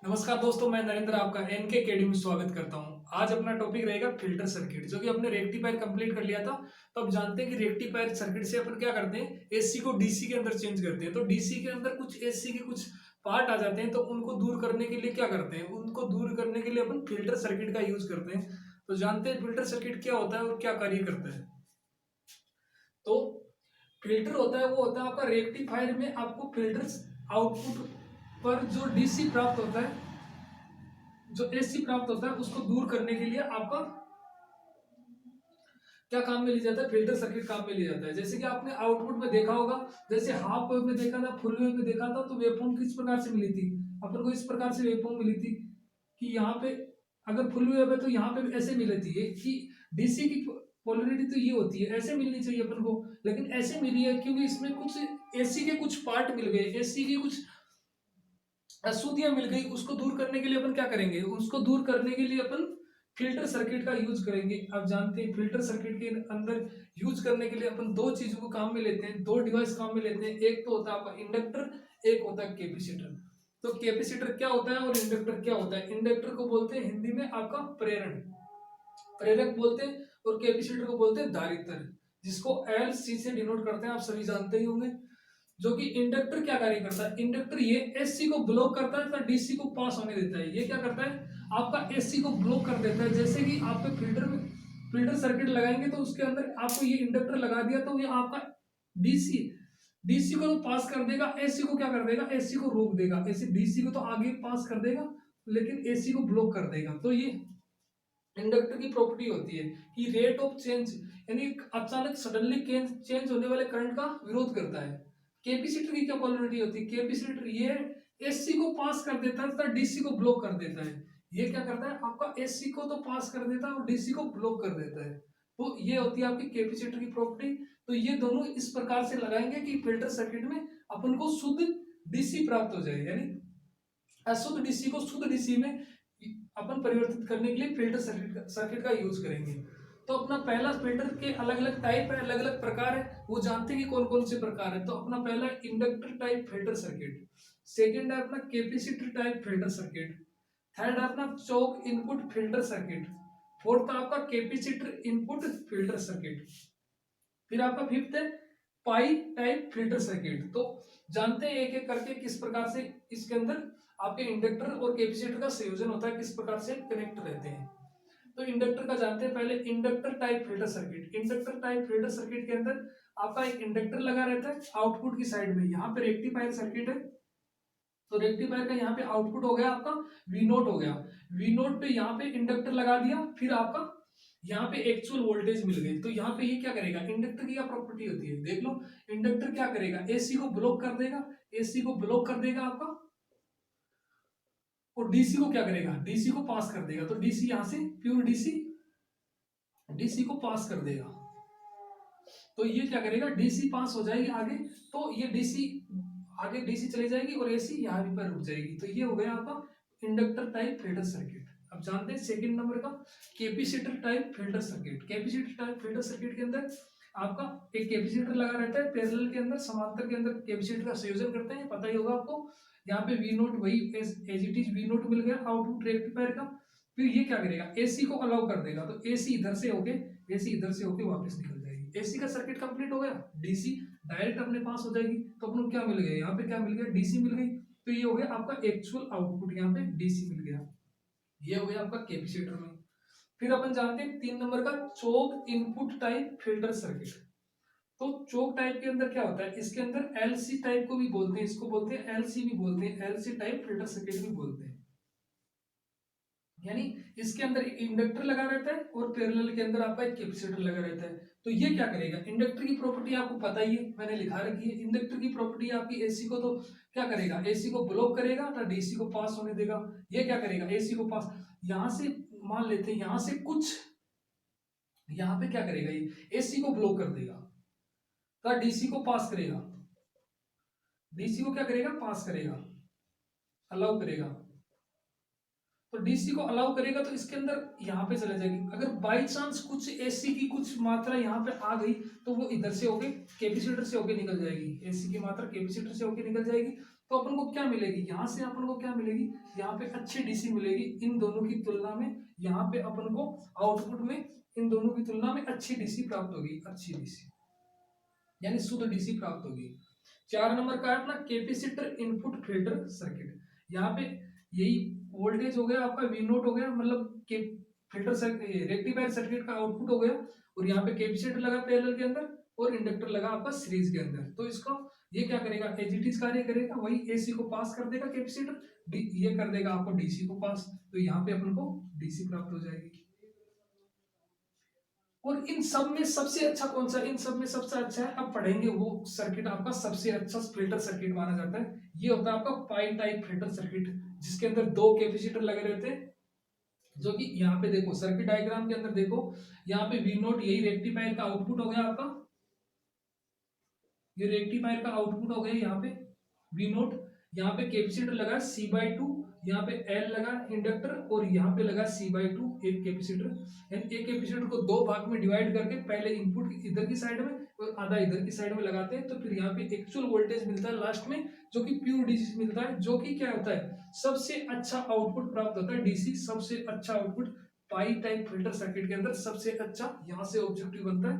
नमस्कार दोस्तों, मैं नरेंद्र आपका एनके अकेडमी में स्वागत करता हूं। आज अपना टॉपिक रहेगा फिल्टर सर्किट, जो कि अपने रेक्टिफायर कंप्लीट कर लिया था। तो अब जानते हैं कि रेक्टिफायर सर्किट से अपन क्या करते हैं, एसी को डीसी के अंदर चेंज करते हैं। तो डीसी के अंदर कुछ एसी के कुछ पार्ट आ जाते हैं, तो उनको दूर करने के लिए क्या करते हैं, उनको दूर करने के लिए अपन फिल्टर सर्किट का यूज करते हैं। तो जानते हैं फिल्टर सर्किट क्या होता है और क्या कार्य करता है। तो फिल्टर होता है, वो होता है आपका रेक्टिफायर में आपको फिल्टर आउटपुट पर जो डीसी प्राप्त होता है, जो एसी प्राप्त होता है, उसको दूर करने के लिए आपका क्या काम में लिया जाता है, फिल्टर सर्किट काम में लिया जाता है। जैसे कि आपने आउटपुट में देखा होगा, जैसे हाफ वेव में देखा था, फुल वेव में देखा था, तो वेवफॉर्म किस प्रकार से मिली थी अपन को, इस प्रकार से वेवफॉर्म मिली थी कि यहाँ पे अगर फुल वेव है तो यहाँ पे भी ऐसे मिली थी कि डीसी की पोलरिटी तो ये होती है, ऐसे मिलनी चाहिए अपन को, लेकिन ऐसे मिली है क्योंकि इसमें कुछ एसी के कुछ पार्ट मिल गए, एसी की कुछ अशुद्धियां मिल गई। उसको दूर करने के लिए अपन क्या करेंगे, उसको दूर करने के लिए अपन फिल्टर सर्किट का यूज करेंगे। आप जानते हैं फिल्टर सर्किट के अंदर यूज करने के लिए अपन दो चीजों को काम में लेते हैं, दो डिवाइस काम में लेते हैं। एक तो होता है आपका इंडक्टर, एक होता है कैपेसिटर। तो कैपेसिटर क्या होता है और इंडक्टर क्या होता है, इंडक्टर को बोलते हैं हिंदी में आपका प्रेरण, प्रेरक बोलते हैं, और कैपेसिटर को बोलते हैं धारित्र, जिसको एल सी से डिनोट करते हैं, आप सभी जानते ही होंगे। जो कि इंडक्टर क्या कार्य करता है, इंडक्टर ये एसी को ब्लॉक करता है तो डीसी को पास होने देता है। ये क्या करता है, आपका एसी को ब्लॉक कर देता है। जैसे कि आपके फिल्टर में फिल्टर सर्किट लगाएंगे तो उसके अंदर आपको ये इंडक्टर लगा दिया, तो ये आपका डीसी डीसी को तो पास कर देगा, एसी को क्या कर देगा, एसी को रोक देगा। एसी डीसी को तो आगे पास कर देगा, लेकिन एसी को ब्लॉक कर देगा। तो ये इंडक्टर की प्रॉपर्टी होती है कि रेट ऑफ चेंज, यानी अचानक सडनली चेंज होने वाले करंट का विरोध करता है। कैपेसिटर की क्या पोलरिटी होती है, कैपेसिटर ये एसी को पास कर देता है तथा डीसी को ब्लॉक कर देता है। ये क्या करता है, आपका एसी को तो पास कर देता है और डीसी को ब्लॉक कर देता है। तो ये होती है आपकी कैपेसिटर की प्रॉपर्टी। तो ये दोनों इस प्रकार से लगाएंगे कि फिल्टर सर्किट में अपन को शुद्ध डीसी प्राप्त हो जाए, यानी अशुद्ध डीसी को शुद्ध डीसी में अपन परिवर्तित करने के लिए फिल्टर सर्किट का यूज करेंगे। तो अपना पहला फिल्टर के अलग अलग टाइप है, अलग अलग प्रकार है, वो जानते हैं कि कौन कौन से प्रकार है। तो अपना पहला inductor type filter circuit, second है अपना capacitor type filter circuit, third है अपना चोक इनपुट फिल्टर सर्किट, फोर्थ आपका कैपेसिटर इनपुट फिल्टर सर्किट, फिर आपका फिफ्थ है पाई टाइप फिल्टर सर्किट। तो जानते हैं एक एक करके किस प्रकार से इसके अंदर आपके इंडक्टर और कैपेसिटर का संयोजन होता है, किस प्रकार से कनेक्ट रहते हैं। तो इंडक्टर का जानते हैं पहले, inductor type filter circuit. Inductor type filter circuit के अंदर आपका एक इंडक्टर लगा रहता है आउटपुट की साइड में, यहाँ पे रेक्टिफायर सर्किट है। तो रेक्टिफायर का यहाँ पे आउटपुट हो गया आपका वी नोट हो गया, वी नोट पे यहाँ पे इंडक्टर लगा दिया, फिर आपका यहाँ पे एक्चुअल वोल्टेज मिल गई। तो यहाँ पे ये क्या करेगा, इंडक्टर की क्या प्रॉपर्टी होती है देख लो। इंडक्टर क्या करेगा, एसी को ब्लॉक कर देगा, एसी को ब्लॉक कर देगा आपका, और डीसी को क्या करेगा, डीसी को पास कर देगा। तो डीसी यहां से प्योर डीसी डीसी को पास कर देगा। तो ये क्या करेगा, डीसी पास हो जाएगी आगे, तो ये डीसी आगे डीसी चली जाएगी और एसी यहाँ भी पर रुक जाएगी। तो ये हो गया आपका इंडक्टर टाइप फिल्टर सर्किट। अब जानते हैं सेकंड नंबर का capacitor type filter circuit. Capacitor type filter circuit के अंदर आपका एक कैपेसिटर लगा रहता है, पैरेलल के अंदर समांतर के अंदर कैपेसिटर का संयोजन करते हैं, पता ही होगा आपको। यहाँ पे वी नोट वही as it is we note मिल गया आउटपुट रेक्टिफायर का। फिर ये क्या करेगा, एसी को अलाउ कर देगा, तो एसी इधर से होके एसी इधर से होके वापस निकल जाएगी। एसी का सर्किट कंप्लीट हो गया, डीसी डायरेक्ट अपने पास हो जाएगी। तो अपन को क्या मिल गया, यहाँ पे क्या मिल गया, डीसी मिल गई। तो ये हो गया आपका एक्चुअल आउटपुट, यहाँ पे डीसी मिल गया। ये हो गया आपका कैपेसिटर में। फिर अपन जानते हैं तीन नंबर का चोक इनपुट टाइप फिल्टर सर्किट। तो चोक टाइप के अंदर क्या होता है, इसके अंदर एलसी टाइप को भी बोलते हैं, इसको बोलते हैं एलसी भी बोलते हैं, एलसी टाइप फिल्टर सर्किट भी बोलते हैं। यानी इसके अंदर एक इंडक्टर लगा रहता है और पैरेलल के अंदर आपका एक कैपेसिटर लगा रहता है। तो ये क्या करेगा, इंडक्टर की प्रॉपर्टी आपको पता ही है, मैंने लिखा रखी है। इंडक्टर की प्रॉपर्टी आपकी एसी को तो क्या करेगा, एसी को ब्लॉक करेगा तो डीसी को पास होने देगा। ये क्या करेगा, एसी को पास, यहां से मान लेते हैं यहां से कुछ, यहां पे क्या करेगा, ये एसी को ब्लॉक कर देगा तो डीसी को पास करेगा, डीसी को क्या करेगा, पास करेगा, अलाउ करेगा। तो डीसी को अलाउ करेगा तो इसके अंदर यहाँ पे चले जाएगी। अगर बाई चांस कुछ एसी की कुछ मात्रा यहाँ पे आ गई तो वो इधर से होके कैपेसिटर से होके निकल जाएगी, एसी की मात्रा कैपेसिटर से होके निकल जाएगी। तो अपन को क्या मिलेगी यहाँ से, अपन को क्या मिलेगी, यहाँ पे अच्छी डीसी मिलेगी इन दोनों की तुलना में। यहाँ पे अपन को आउटपुट में इन दोनों की तुलना में अच्छी डीसी प्राप्त होगी, अच्छी डीसी यानी शुद्ध डीसी प्राप्त होगी। 4 नंबर का है अपना कैपेसिटर इनपुट फिल्टर सर्किट। यहाँ पे यही वोल्टेज हो गया आपका वी नोट हो गया, मतलब के फिल्टर सर्किट रेक्टिफायर सर्किट का आउटपुट हो गया, और यहाँ पे कैपेसिटर लगा पैरेलल के अंदर और इंडक्टर लगा आपका सीरीज के अंदर। तो इसका ये क्या करेगा, एजीटीज कार्य करेगा, वही एसी को पास कर देगा कैपेसिटर, ये कर देगा आपको डीसी को पास। तो यहाँ पे अपन को डीसी प्राप्त हो जाएगी। और इन सब में सबसे अच्छा कौन सा, इन सब में सबसे अच्छा है, अब पढ़ेंगे वो सर्किट आपका सबसे अच्छा फिल्टर सर्किट माना जाता है, ये होता है आपका पाई टाइप फिल्टर सर्किट, जिसके अंदर 2 कैपेसिटर लगे रहते हैं। जो कि यहाँ पे देखो सर्किट डायग्राम के अंदर देखो, यहाँ पे वी नोट यही रेक्टिफायर का आउटपुट हो गया आपका, ये रेक्टिफायर का आउटपुट हो गया यहाँ पे वी नोट। यहाँ पे कैपेसिटर लगा C/2, यहाँ पे L लगा इंडक्टर, और यहाँ पे लगा C/2 एक कैपेसिटर। एक कैपेसिटर को 2 भाग में डिवाइड करके पहले इनपुट इधर की साइड में और आधा इधर की साइड में लगाते हैं, तो फिर यहाँ पे एक्चुअल वोल्टेज मिलता है लास्ट में, जो कि प्योर डीसी मिलता है, जो कि क्या होता है, सबसे अच्छा आउटपुट प्राप्त होता है डीसी, सबसे अच्छा आउटपुट पाई टाइप फिल्टर सर्किट के अंदर सबसे अच्छा। यहाँ से ऑब्जेक्टिव बनता है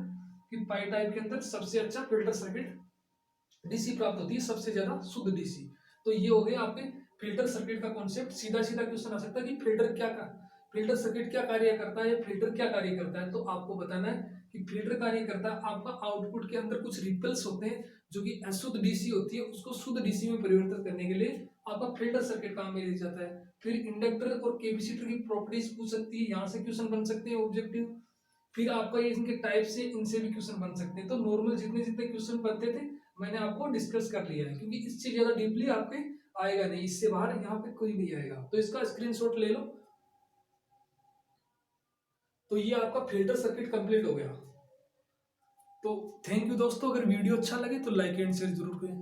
कि पाई टाइप के अंदर सबसे अच्छा फिल्टर सर्किट डीसी प्राप्त होती है, सबसे ज्यादा शुद्ध डीसी। तो ये हो गया आपके फिल्टर सर्किट का कॉन्सेप्ट। सीधा सीधा क्वेश्चन आ सकता है कि फिल्टर सर्किट क्या कार्य करता है, फिल्टर क्या कार्य करता है। तो आपको बताना है कि फिल्टर कार्य करता है आपका आउटपुट के अंदर कुछ रिपल्स होते हैं जो कि अशुद्ध डीसी होती है, उसको शुद्ध डीसी में परिवर्तित करने के लिए आपका फिल्टर सर्किट काम में ले जाता है। फिर इंडक्टर और कैपेसिटर की प्रॉपर्टीज पूछ सकती है, यहाँ से क्वेश्चन बन सकते हैं ऑब्जेक्टिव। फिर आपका ये इनके टाइप से इनसे भी क्वेश्चन बन सकते हैं। तो नॉर्मल जितने जितने क्वेश्चन बनते थे मैंने आपको डिस्कस कर लिया है, क्योंकि इससे ज्यादा डीपली आपके आएगा नहीं, इससे बाहर यहाँ पे कोई नहीं आएगा। तो इसका स्क्रीनशॉट ले लो। तो ये आपका फिल्टर सर्किट कंप्लीट हो गया। तो थैंक यू दोस्तों, अगर वीडियो अच्छा लगे तो लाइक एंड शेयर जरूर करें।